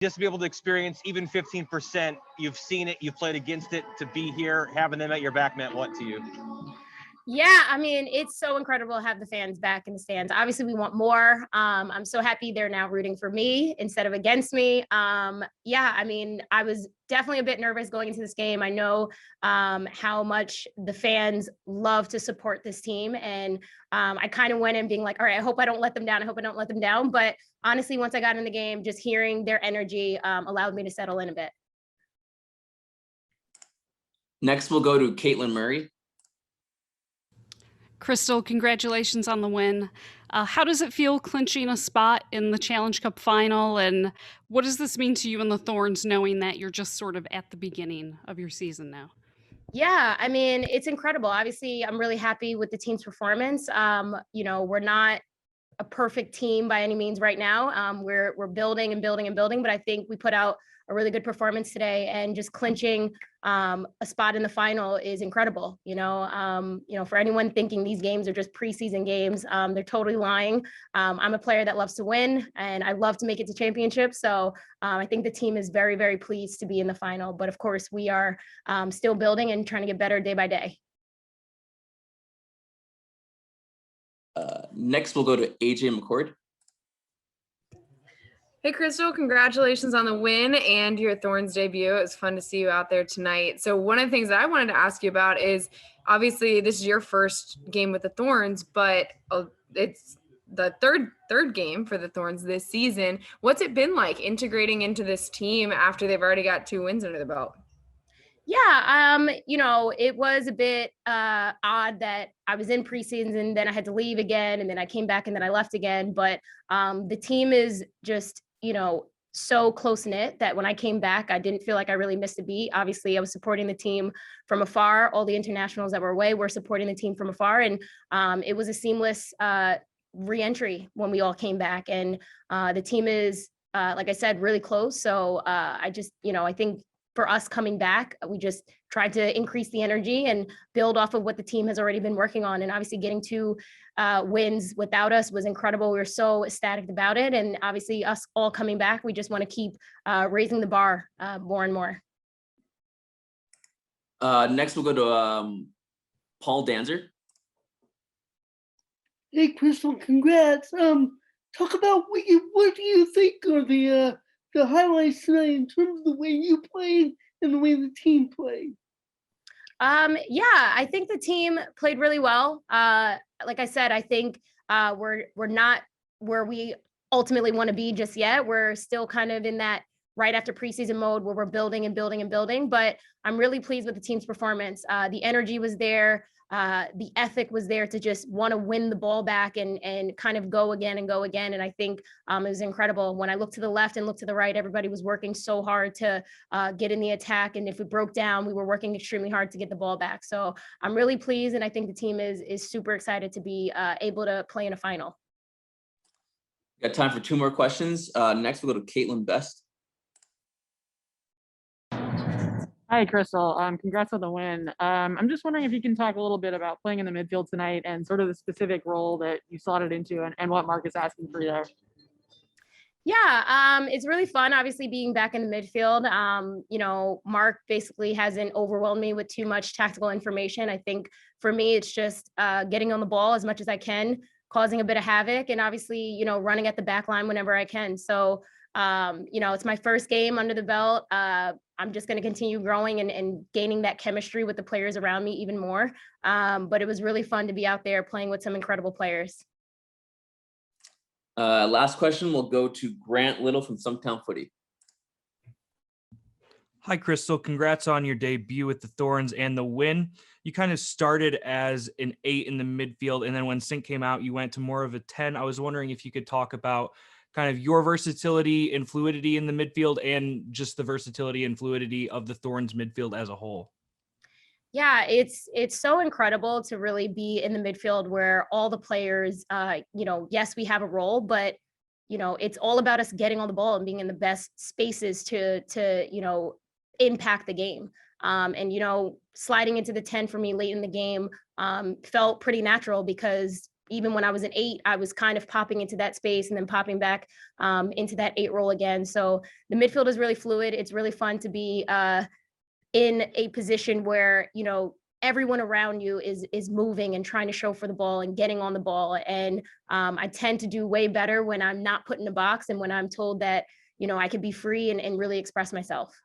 just to be able to experience even 15%, you've seen it, you've played against it, to be here, having them at your back meant what to you? Yeah, I mean, it's so incredible to have the fans back in the stands. Obviously, we want more. I'm so happy they're now rooting for me instead of against me. Yeah, I mean, I was definitely a bit nervous going into this game. I know how much the fans love to support this team. And I kind of went in being like, all right, I hope I don't let them down. I hope I don't let them down. But honestly, once I got in the game, just hearing their energy allowed me to settle in a bit. Next, we'll go to Caitlin Murray. Crystal, congratulations on the win. How does it feel clinching a spot in the Challenge Cup final? And what does this mean to you and the Thorns, knowing that you're just sort of at the beginning of your season now? Yeah, I mean, it's incredible. Obviously, I'm really happy with the team's performance. You know, we're not a perfect team by any means right now. We're building and building and building, but I think we put out a really good performance today, and just clinching a spot in the final is incredible. You know, for anyone thinking these games are just preseason games, they're totally lying. I'm a player that loves to win, and I love to make it to championships. So I think the team is very, very pleased to be in the final. But of course, we are still building and trying to get better day by day. Next, we'll go to AJ McCord. Hey, Crystal, congratulations on the win and your Thorns debut. It was fun to see you out there tonight. So one of the things that I wanted to ask you about is, obviously this is your first game with the Thorns, but it's the third game for the Thorns this season. What's it been like integrating into this team after they've already got 2 wins under the belt? Yeah, you know, it was a bit odd that I was in preseason and then I had to leave again, and then I came back and then I left again. But the team is just, you know, so close knit that when I came back, I didn't feel like I really missed a beat. Obviously, I was supporting the team from afar. All the internationals that were away were supporting the team from afar, and it was a seamless re-entry when we all came back. And the team is, like I said, really close. So I just, you know, I think for us coming back, we just tried to increase the energy and build off of what the team has already been working on. And obviously getting 2 wins without us was incredible. We were so ecstatic about it. And obviously us all coming back, we just want to keep raising the bar more and more. Next, we'll go to Paul Danzer. Hey, Crystal, congrats. Talk about what do you think are the highlights tonight in terms of the way you played and the way the team played? Yeah, I think the team played really well. Like I said, I think we're not where we ultimately want to be just yet. We're still kind of in that right after preseason mode where we're building and building and building, but I'm really pleased with the team's performance. The energy was there. The ethic was there to just want to win the ball back and kind of go again and go again. And I think it was incredible. When I looked to the left and looked to the right, everybody was working so hard to get in the attack. And if it broke down, we were working extremely hard to get the ball back. So I'm really pleased. And I think the team is super excited to be able to play in a final. Got time for 2 more questions. Next, we'll go to Caitlin Best. Hi, Crystal. Congrats on the win. I'm just wondering if you can talk a little bit about playing in the midfield tonight and sort of the specific role that you slotted into and what Mark is asking for you there. Yeah, it's really fun, obviously, being back in the midfield. You know, Mark basically hasn't overwhelmed me with too much tactical information. I think for me, it's just getting on the ball as much as I can, causing a bit of havoc, and obviously, you know, running at the back line whenever I can. So, you know, it's my first game under the belt. I'm just going to continue growing and gaining that chemistry with the players around me even more. But it was really fun to be out there playing with some incredible players. Last question will go to Grant Little from Stumptown Footy. Hi, Crystal. Congrats on your debut with the Thorns and the win. You kind of started as an 8 in the midfield, and then when Sync came out, you went to more of a 10. I was wondering if you could talk about kind of your versatility and fluidity in the midfield and just the versatility and fluidity of the Thorns midfield as a whole. Yeah, it's so incredible to really be in the midfield where all the players, you know, yes, we have a role, but, you know, it's all about us getting on the ball and being in the best spaces to you know, impact the game. And, you know, sliding into the 10 for me late in the game felt pretty natural because even when I was an 8, I was kind of popping into that space and then popping back into that 8 role again. So the midfield is really fluid. It's really fun to be in a position where, you know, everyone around you is moving and trying to show for the ball and getting on the ball. And I tend to do way better when I'm not put in a box and when I'm told that, you know, I could be free and really express myself.